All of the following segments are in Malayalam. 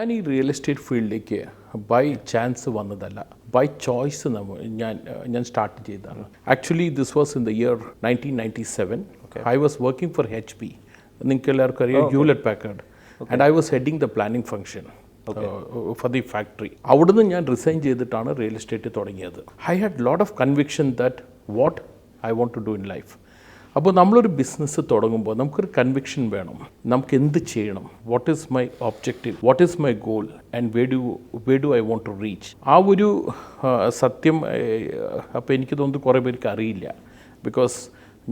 ഞാൻ ഈ റിയൽ എസ്റ്റേറ്റ് ഫീൽഡിലേക്ക് ബൈ ചാൻസ് വന്നതല്ല, ബൈ ചോയ്സ് ഞാൻ സ്റ്റാർട്ട് ചെയ്തതാണ്. Actually this was in the year 1997. I was working for HP. നിങ്ങൾക്ക് എല്ലാവർക്കും അറിയാം, Hewlett Packard. And I was heading the planning function for the factory. അവിടുന്ന് ഞാൻ റിസൈൻ ചെയ്തിട്ടാണ് റിയൽ എസ്റ്റേറ്റ് തുടങ്ങിയത്. I had lot of conviction that what I want to do in life. അപ്പോൾ നമ്മളൊരു ബിസിനസ് തുടങ്ങുമ്പോൾ നമുക്കൊരു കൺവിക്ഷൻ വേണം. നമുക്ക് എന്ത് ചെയ്യണം, what is my objective, what is my goal, and way do I want to reach. ആ ഒരു സത്യം അപ്പോൾ എനിക്ക് തോന്നുന്നു കുറേ പേർക്ക് അറിയില്ല. ബിക്കോസ്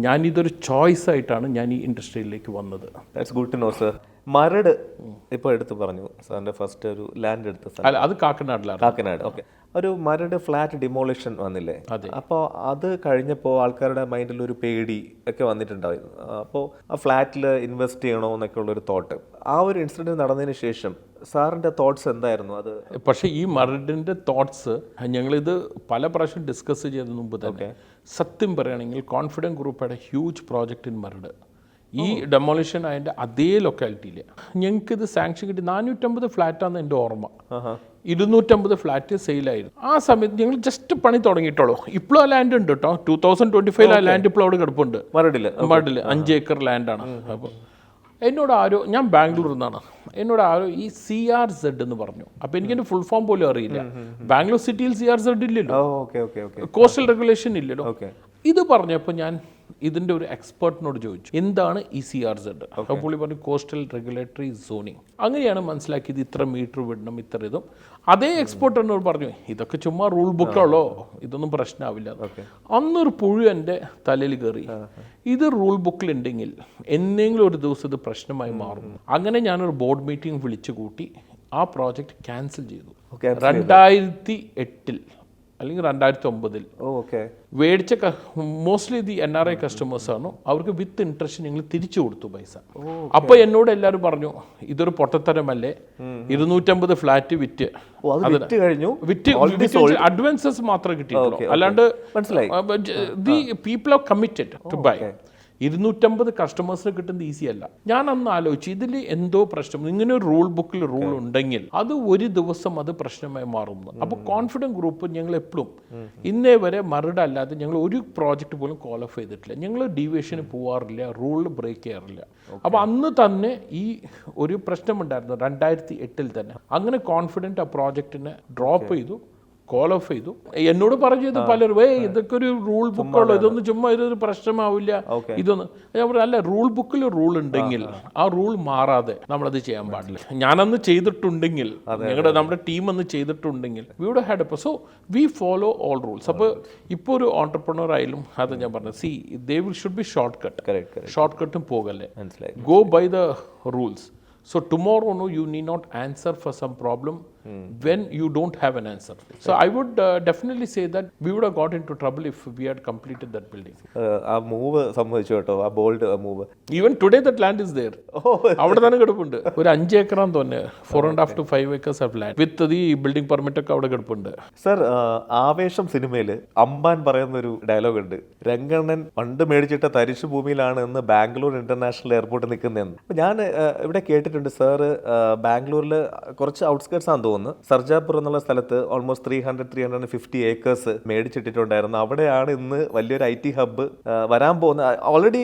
ഞാനിതൊരു ചോയ്സ് ആയിട്ടാണ് ഞാൻ ഈ ഇൻഡസ്ട്രിയിലേക്ക് വന്നത്. That's good to know sir. Maradu ഇപ്പോൾ എടുത്ത് പറഞ്ഞു സാറിൻ്റെ ഫസ്റ്റ് ഒരു ലാൻഡ് എടുത്ത അല്ല, അത് കാക്കനാടിലാണ്. കാക്കനാട്. ഓക്കെ. ഒരു മരട് ഫ്ലാറ്റ് ഡിമോളിഷൻ വന്നില്ലേ? അപ്പോൾ അത് കഴിഞ്ഞപ്പോൾ ആൾക്കാരുടെ മൈൻഡിൽ ഒരു പേടി ഒക്കെ വന്നിട്ടുണ്ടായിരുന്നു. അപ്പോൾ ആ ഫ്ലാറ്റിൽ ഇൻവെസ്റ്റ് ചെയ്യണോ എന്നൊക്കെ ഉള്ളൊരു തോട്ട്. ആ ഒരു ഇൻസിഡൻറ്റ് നടന്നതിന് ശേഷം സാറിൻ്റെ തോട്ട്സ് എന്തായിരുന്നു? അത് പക്ഷേ ഈ മരടിൻ്റെ തോട്ട്സ് ഞങ്ങളിത് പല പ്രാവശ്യം ഡിസ്കസ് ചെയ്തതിന് മുമ്പ് തന്നെ സത്യം പറയുകയാണെങ്കിൽ കോൺഫിഡൻറ്റ് ഗ്രൂപ്പയുടെ ഹ്യൂജ് പ്രോജക്റ്റ് ഇൻ മരട്, ഈ ഡെമോളിഷൻ അതിൻ്റെ അതേ ലൊക്കാലിറ്റിയിൽ ഞങ്ങൾക്കിത് സാങ്ഷൻ കിട്ടി. 450 ഫ്ലാറ്റാന്ന് എൻ്റെ ഓർമ്മ. 250 ഫ്ലാറ്റ് സെയിലായിരുന്നു. ആ സമയത്ത് ഞങ്ങൾ ജസ്റ്റ് പണി തുടങ്ങിയിട്ടുള്ളൂ. ഇപ്പോഴും ആ ലാൻഡ് ഉണ്ട് കേട്ടോ. 2025 ആ ലാൻഡ് ഇപ്പോൾ അവിടെ കിടപ്പുണ്ട് മരടിൽ. 5 ഏക്കർ ലാൻഡാണ്. അപ്പോൾ എന്നോട് ആരോ, ഞാൻ ബാംഗ്ലൂരിൽ നിന്നാണ്, എന്നോട് ആരോ ഈ CRZ എന്ന് പറഞ്ഞു. അപ്പോൾ എനിക്കെൻ്റെ ഫുൾ ഫോം പോലും അറിയില്ല. ബാംഗ്ലൂർ സിറ്റിയിൽ CRZ ഇല്ലല്ലോ, കോസ്റ്റൽ റെഗുലേഷൻ ഇല്ലല്ലോ. ഇത് പറഞ്ഞപ്പോൾ ഞാൻ ഇതിൻ്റെ ഒരു എക്സ്പേർട്ടിനോട് ചോദിച്ചു, എന്താണ് ഈ CRZ? അപ്പോൾ പുള്ളി പറഞ്ഞു കോസ്റ്റൽ റെഗുലേറ്ററി സോണിങ്. അങ്ങനെയാണ് മനസ്സിലാക്കിയത്, ഇത്ര മീറ്റർ വിടണം, ഇത്ര ഇതും. അതേ എക്സ്പേർട്ട് എന്നോട് പറഞ്ഞു, ഇതൊക്കെ ചുമ്മാ റൂൾ ബുക്കുള്ളോ, ഇതൊന്നും പ്രശ്നമാവില്ല. അന്നൊരു പുഴു എൻ്റെ തലയിൽ കയറി. ഇത് റൂൾ ബുക്കിലുണ്ടെങ്കിൽ എന്തെങ്കിലും ഒരു ദിവസം ഇത് പ്രശ്നമായി മാറും. അങ്ങനെ ഞാനൊരു ബോർഡ് മീറ്റിംഗ് വിളിച്ചു കൂട്ടി ആ പ്രോജക്റ്റ് ക്യാൻസൽ ചെയ്തു. 2008 അല്ലെങ്കിൽ 2009 മേടിച്ച മോസ്റ്റ്ലി ദി NRI കസ്റ്റമേഴ്സാണ്. അവർക്ക് വിത്ത് ഇൻട്രസ്റ്റ് ഞങ്ങൾ തിരിച്ചു കൊടുത്തു പൈസ. അപ്പോൾ എന്നോട് എല്ലാവരും പറഞ്ഞു, ഇതൊരു പൊട്ടത്തരമല്ലേ, 250 ഫ്ലാറ്റ് വിറ്റ് അഡ്വാൻസസ് മാത്രമേ കിട്ടിയിട്ടുള്ളൂ, അല്ലാണ്ട് the people are committed to buy. 250 കസ്റ്റമേഴ്സിന് കിട്ടുന്നത് ഈസി അല്ല. ഞാൻ അന്ന് ആലോചിച്ചു, ഇതിൽ എന്തോ പ്രശ്നം, ഇങ്ങനെ ഒരു റൂൾ ബുക്കിൽ റൂൾ ഉണ്ടെങ്കിൽ അത് ഒരു ദിവസം അത് പ്രശ്നമായി മാറുന്നു. അപ്പോൾ കോൺഫിഡൻറ്റ് ഗ്രൂപ്പ് ഞങ്ങൾ എപ്പോഴും ഇന്നേ വരെ മറുപടി അല്ലാതെ ഞങ്ങൾ ഒരു പ്രോജക്റ്റ് പോലും ക്വാളിഫൈ ചെയ്തിട്ടില്ല. ഞങ്ങൾ ഡീവിയേഷന് പോകാറില്ല, റൂളിൽ ബ്രേക്ക് ചെയ്യാറില്ല. അപ്പോൾ അന്ന് തന്നെ ഈ ഒരു പ്രശ്നമുണ്ടായിരുന്നു 2008 തന്നെ. അങ്ങനെ കോൺഫിഡൻറ്റ് ആ പ്രോജക്റ്റിനെ ഡ്രോപ്പ് ചെയ്തു, കോൾ ഓഫ് ചെയ്തു. എന്നോട് പറഞ്ഞത് പലരും, ഇതൊക്കെ ഒരു റൂൾ ബുക്കുള്ളൂ, ഇതൊന്നും ചുമ്മാ ഇതൊരു പ്രശ്നമാവില്ല, ഇതൊന്നും. ഞാൻ പറഞ്ഞു, അല്ല, റൂൾ ബുക്കിൽ റൂൾ ഉണ്ടെങ്കിൽ ആ റൂൾ മാറാതെ നമ്മളത് ചെയ്യാൻ പാടില്ല. ഞാനന്ന് ചെയ്തിട്ടുണ്ടെങ്കിൽ, നമ്മുടെ ടീം അന്ന് ചെയ്തിട്ടുണ്ടെങ്കിൽ we would had a. So we follow all rules. അപ്പോൾ ഇപ്പോൾ ഒരു ഓൺടർപ്രണർ ആയാലും അത് ഞാൻ പറഞ്ഞു, see they should be short കട്ടും പോകല്ലേ, go by the rules. So tomorrow, no, you need not answer for some problem when you don't have an answer. So I would definitely say that we would have got into trouble if we had completed that building. ആ മൂവ് സംഭവിച്ചു കേട്ടോ, ആ bold move. Even today that land is there. അവിടെ തന്നെ കിടപ്പുണ്ട്. ഒരു 5 ഏക്കറാന്ന് തോന്നുന്നു, 4.5 to 5 acres of land with the building permit ഒക്കെ അവിടെ കിടപ്പുണ്ട്. സർ, ആവേശം സിനിമയിൽ അമ്പാൻ പറയുന്ന ഒരു ഡയലോഗ് ഉണ്ട്, രംഗണ്ണൻ പണ്ട് മേടിച്ചിട്ട തരിശു ഭൂമിയിലാണ് എന്ന് ബാംഗ്ലൂർ ഇന്റർനാഷണൽ എയർപോർട്ട് നിൽക്കുന്നതെന്ന്. അപ്പോൾ ഞാൻ ഇവിടെ കേട്ടിട്ടുണ്ട് സാർ ബാംഗ്ലൂരിൽ കുറച്ച് ഔട്ട്സ്കേർട്സ് ആണെന്ന് തോന്നുന്നു, സർജാപുർ എന്നുള്ള സ്ഥലത്ത് ഓൾമോസ്റ്റ് 350 ഏക്കേഴ്സ് മേടിച്ചിട്ടിട്ടുണ്ടായിരുന്നു. അവിടെയാണ് ഇന്ന് വലിയൊരു IT ഹബ്ബ് വരാൻ പോകുന്നത്. ഓൾറെഡി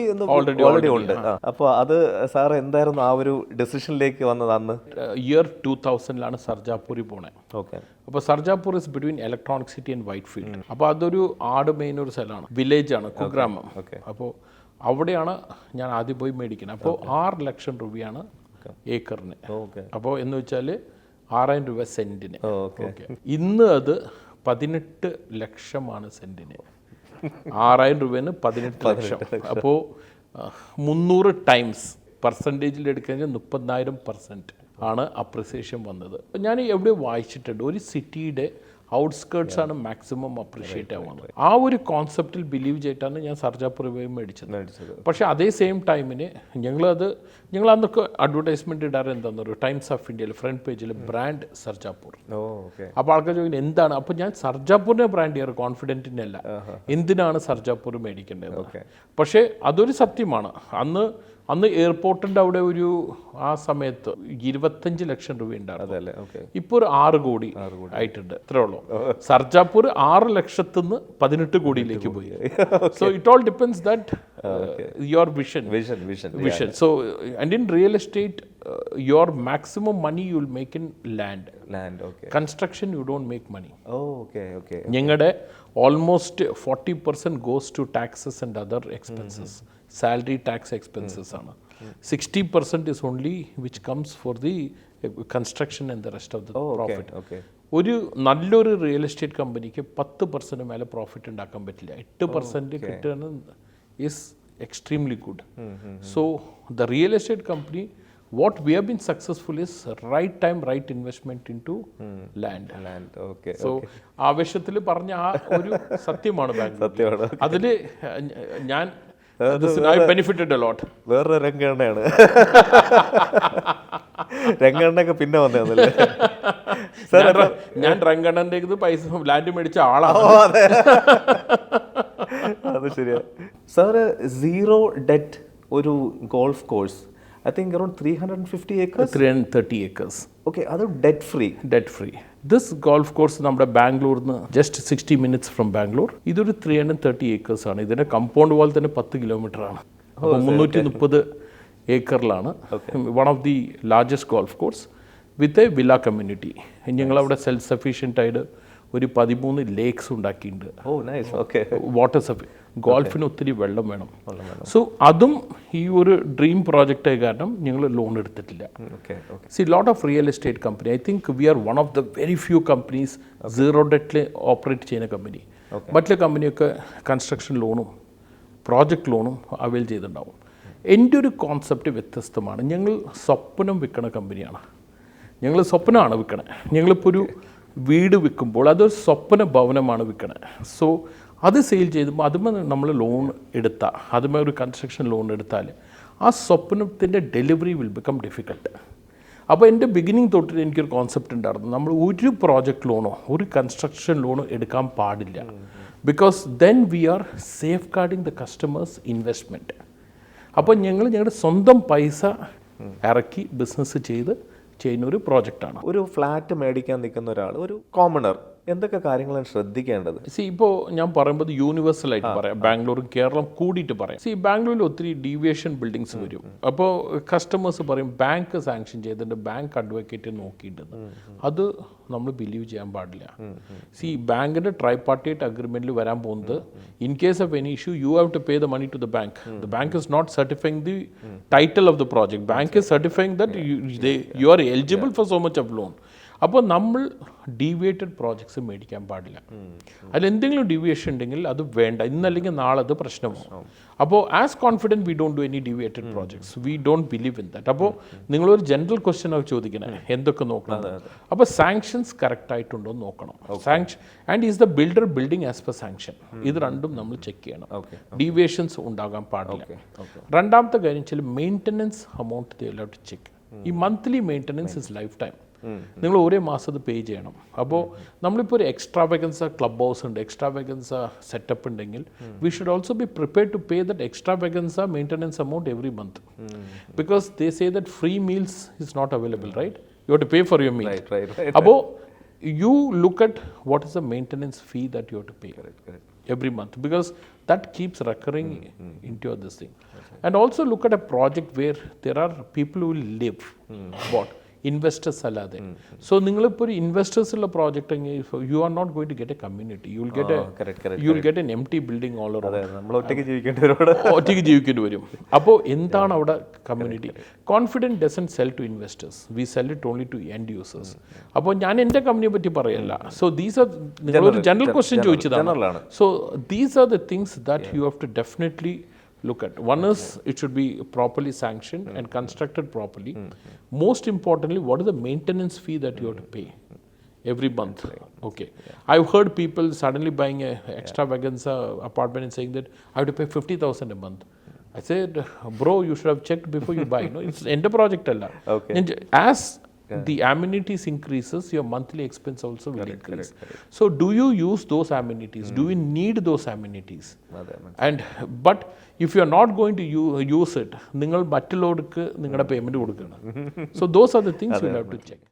ഉണ്ട്. അപ്പോൾ അത് സാർ എന്തായിരുന്നു ആ ഒരു ഡെസിഷനിലേക്ക് വന്നത്? അന്ന് ഇയർ 2000 സർജാപൂരിൽ പോണേ. ഓക്കെ. അപ്പോൾ Sarjapur is between electronic city and white field. അപ്പോൾ അതൊരു ആട് മെയിൻ ഒരു സ്ഥലമാണ്, വില്ലേജാണ്, കുഗ്രാമം. അപ്പോൾ അവിടെയാണ് ഞാൻ ആദ്യം പോയി മേടിക്കുന്നത്. അപ്പോൾ 6 ലക്ഷം രൂപയാണ് ഏക്കറിന്. അപ്പോൾ എന്ന് വെച്ചാൽ 6000 രൂപ സെന്റിന്. ഇന്ന് അത് 18 ലക്ഷമാണ് സെന്റിന്. 6000 രൂപന് 18 ലക്ഷം. അപ്പോൾ 300 ടൈംസ് പെർസെൻറ്റേജിൽ എടുക്കുകയാണെങ്കിൽ 30,000% ആണ് അപ്രിസിയേഷൻ വന്നത്. ഞാൻ എവിടെ വായിച്ചിട്ടുണ്ട്, ഒരു സിറ്റിയുടെ ഔട്ട്സ്കേർട്സ് ആണ് മാക്സിമം അപ്രിഷിയേറ്റ് ആവുന്നത്. ആ ഒരു കോൺസെപ്റ്റിൽ ബിലീവ് ചെയ്തിട്ടാണ് ഞാൻ സർജാപൂർ പോയി മേടിച്ചത്. പക്ഷേ അതേ സെയിം ടൈമിന് ഞങ്ങൾ അന്നൊക്കെ അഡ്വർടൈസ്മെന്റ് ഇടാറ് എന്താണെന്ന് പറയുക, ടൈംസ് ഓഫ് ഇന്ത്യയിൽ ഫ്രണ്ട് പേജിൽ ബ്രാൻഡ് സർജാപൂർ. അപ്പോൾ ആൾക്കാർ ചോദിക്കുന്നത് എന്താണ്. അപ്പോൾ ഞാൻ സർജാപൂരിനെ ബ്രാൻഡ് ചെയ്യാറ്, കോൺഫിഡൻറ്റിൻ്റെ അല്ല. എന്തിനാണ് സർജാപൂർ മേടിക്കേണ്ടത്? പക്ഷേ അതൊരു സത്യമാണ്. അന്ന് അന്ന് എയർപോർട്ടിൻ്റെ അവിടെ ഒരു ആ സമയത്ത് 25 ലക്ഷം രൂപ ഉണ്ടായിരുന്നു. അതല്ലേ, ഓക്കെ. ഇപ്പോൾ ഒരു 6 കോടി ആയിട്ടുണ്ട്. ഇത്രേ ഉള്ളൂ. സർജാപൂർ 6 ലക്ഷത്തുനിന്ന് 18 കോടിയിലേക്ക് പോയി. So it all depends that your vision. So and in real estate your maximum money you will make in land. Okay. Construction you don't make money. Okay. ഞങ്ങളുടെ almost 40% goes to taxes and other expenses. Salary tax expenses ആണ്. 60% is only which comes for the construction and the rest of the profit. ഒരു നല്ലൊരു റിയൽ എസ്റ്റേറ്റ് കമ്പനിക്ക് 10% മേലെ പ്രോഫിറ്റ് ഉണ്ടാക്കാൻ പറ്റില്ല. 8% കിട്ടുന്ന is extremely good. So the real estate company, what we have been successful is right time, right investment into land. Okay. So ആവേശത്തിൽ പറഞ്ഞ ആ ഒരു സത്യമാണ് ബാങ്ക്. അതിൽ ഞാൻ I benefited a lot. വേറൊരു രംഗണ്ണയാണ്. രംഗണ്ണൊക്കെ പിന്നെ വന്നല്ലേ? ഞാൻ രംഗണ്ണന്റെ പൈസ ലാൻഡ് മേടിച്ച ആളാണ്. അത് ശരിയാ. സാറ് സീറോ ഡെറ്റ് ഒരു golf course, I think around 350 acres? 330 acres. Okay, അത് debt free. Debt free. This golf course നമ്മുടെ ബാംഗ്ലൂരിന്ന് ജസ്റ്റ് 60 minutes ഫ്രം ബാംഗ്ലൂർ. ഇതൊരു 330 acres ആണ്. ഇതിൻ്റെ കമ്പൗണ്ട് വാൾ തന്നെ 10 കിലോമീറ്റർ ആണ്. അപ്പോൾ 330 ഏക്കറിലാണ്. One of the largest golf course with a villa community. ഞങ്ങളവിടെ സെൽഫ് സഫീഷ്യൻ്റ് ആയിട്ട് ഒരു 13 ലേക്സ് ഉണ്ടാക്കിയിട്ടുണ്ട്. വാട്ടർ ഗോൾഫിന് ഒത്തിരി വെള്ളം വേണം. സോ അതും ഈ ഒരു ഡ്രീം പ്രോജക്റ്റായ കാരണം ഞങ്ങൾ ലോൺ എടുത്തിട്ടില്ല. See lot of real estate company, I think we are one of the very few companies zero ഡെറ്റിൽ ഓപ്പറേറ്റ് ചെയ്യുന്ന കമ്പനി. മറ്റുള്ള കമ്പനിയൊക്കെ കൺസ്ട്രക്ഷൻ ലോണും പ്രോജക്റ്റ് ലോണും അവൈൽ ചെയ്തിട്ടുണ്ടാവും. എൻ്റെ ഒരു കോൺസെപ്റ്റ് വ്യത്യസ്തമാണ്. ഞങ്ങൾ സ്വപ്നം വിൽക്കണ കമ്പനിയാണ്. ഞങ്ങൾ സ്വപ്നമാണ് വിൽക്കണത്. ഞങ്ങളിപ്പോൾ ഒരു വീട് വിൽക്കുമ്പോൾ അതൊരു സ്വപ്ന ഭവനമാണ് വിൽക്കണത്. സോ അത് സെയിൽ ചെയ്യുമ്പോൾ അതുമേ നമ്മൾ ലോൺ എടുത്താൽ, അതുമേ ഒരു കൺസ്ട്രക്ഷൻ ലോൺ എടുത്താൽ ആ സ്വപ്നത്തിൻ്റെ ഡെലിവറി വിൽ ബിക്കം ഡിഫിക്കൽട്ട്. അപ്പോൾ എൻ്റെ ബിഗിനിങ് തൊട്ട് എനിക്കൊരു കോൺസെപ്റ്റ് ഉണ്ടായിരുന്നു, നമ്മൾ ഒരു പ്രോജക്റ്റ് ലോണോ ഒരു കൺസ്ട്രക്ഷൻ ലോണോ എടുക്കാൻ പാടില്ല. Because then we R safe guarding the customers investment. അപ്പോൾ ഞങ്ങളുടെ സ്വന്തം പൈസ ഇറക്കി ബിസിനസ് ചെയ്യുന്ന ഒരു പ്രോജക്റ്റാണ്. ഒരു ഫ്ലാറ്റ് മേടിക്കാൻ നിൽക്കുന്ന ഒരാൾ, ഒരു കോമണർ, എന്തൊക്കെ കാര്യങ്ങളാണ് ശ്രദ്ധിക്കേണ്ടത്? ഇപ്പോൾ ഞാൻ പറയുമ്പോൾ യൂണിവേഴ്സലായിട്ട് പറയാം, ബാംഗ്ലൂരും കേരളം കൂടിയിട്ട് പറയാം. ബാംഗ്ലൂരിൽ ഒത്തിരി ഡീവിയേഷൻ ബിൽഡിങ്സ് വരും. അപ്പോൾ കസ്റ്റമേഴ്സ് പറയും ബാങ്ക് സാങ്ഷൻ ചെയ്തിട്ട് ബാങ്ക് അഡ്വക്കേറ്റ് നോക്കിയിട്ടുണ്ട്. അത് നമ്മൾ ബിലീവ് ചെയ്യാൻ പാടില്ല. ബാങ്കിൻ്റെ ട്രൈപാർട്ടേറ്റ് അഗ്രിമെൻറ്റിൽ വരാൻ പോകുന്നത് in case of any issue you have to pay the money to the bank. The bank is not certifying the title of the project. Bank is certifying that you are eligible for so much of loan. അപ്പോൾ നമ്മൾ ഡീവിയേറ്റഡ് പ്രോജക്ട്സ് മേടിക്കാൻ പാടില്ല. അതിലെന്തെങ്കിലും ഡീവിയേഷൻ ഉണ്ടെങ്കിൽ അത് വേണ്ട, ഇന്നല്ലെങ്കിൽ നാളെ അത് പ്രശ്നമാകും. അപ്പോൾ as confident we don't do any deviated projects. We don't believe in that. അപ്പോൾ നിങ്ങളൊരു ജനറൽ ക്വസ്റ്റ്യൻ ആയി ചോദിക്കണേ എന്തൊക്കെ നോക്കണം. അപ്പോൾ സാങ്ഷൻസ് കറക്റ്റ് ആയിട്ടുണ്ടോ എന്ന് നോക്കണം. Sanction and is the builder building as per sanction. ഇത് രണ്ടും നമ്മൾ ചെക്ക് ചെയ്യണം. ഡീവിയേഷൻസ് ഉണ്ടാകാൻ പാടില്ല. രണ്ടാമത്തെ കാര്യം വെച്ചാൽ maintenance amount they have to check. ഈ monthly maintenance is life time. നിങ്ങൾ ഒരേ മാസം അത് പേ ചെയ്യണം. അപ്പോൾ നമ്മളിപ്പോൾ ഒരു എക്സ്ട്രാ വേക്കൻസ ക്ലബ് ഹൗസ് ഉണ്ട്, എക്സ്ട്രാ വേക്കൻസ സെറ്റപ്പ് ഉണ്ടെങ്കിൽ we should also be prepared to pay that extravaganza maintenance amount every month. Because they say that free meals is not available, right? You have to pay for your meal. അപ്പോൾ you look at what is the maintenance fee that you have to pay every month, because that keeps recurring into this thing. And also look at a project where there are people who will live. What? Investors അല്ലാതെ. സോ നിങ്ങളിപ്പോൾ ഒരു ഇൻവെസ്റ്റേഴ്സ് ഉള്ള പ്രോജക്റ്റ് എങ്കിൽ you are not going to get a community. You will get an empty building all over. ഒറ്റയ്ക്ക് ജീവിക്കേണ്ടി വരും. അപ്പോൾ എന്താണ് അവിടെ community? Confident doesn't sell to investors, we sell it only to end users. അപ്പോൾ ഞാൻ എൻ്റെ കമ്പനിയെ പറ്റി പറയല്ല. സോ ദീസ് ആർ, നിങ്ങളൊരു ജനറൽ ക്വസ്റ്റ്യൻ ചോദിച്ചതാണ്. So these are the things that you have to definitely look at. One is it should be properly sanctioned and constructed properly. Most importantly, what is the maintenance fee that you have to pay every month? Okay. I've heard people suddenly buying a extravaganza apartment and saying that I have to pay 50,000 a month. I said, bro, you should have checked before you buy. No, it's end project alla. Okay. As the amenities increases, your monthly expense also will increase. So do you use those amenities? Do you need those amenities? And but if you are not going to use it, നിങ്ങൾ മറ്റുള്ളവർക്ക് നിങ്ങളുടെ പേയ്മെന്റ് കൊടുക്കണം. So those are the things you have to check.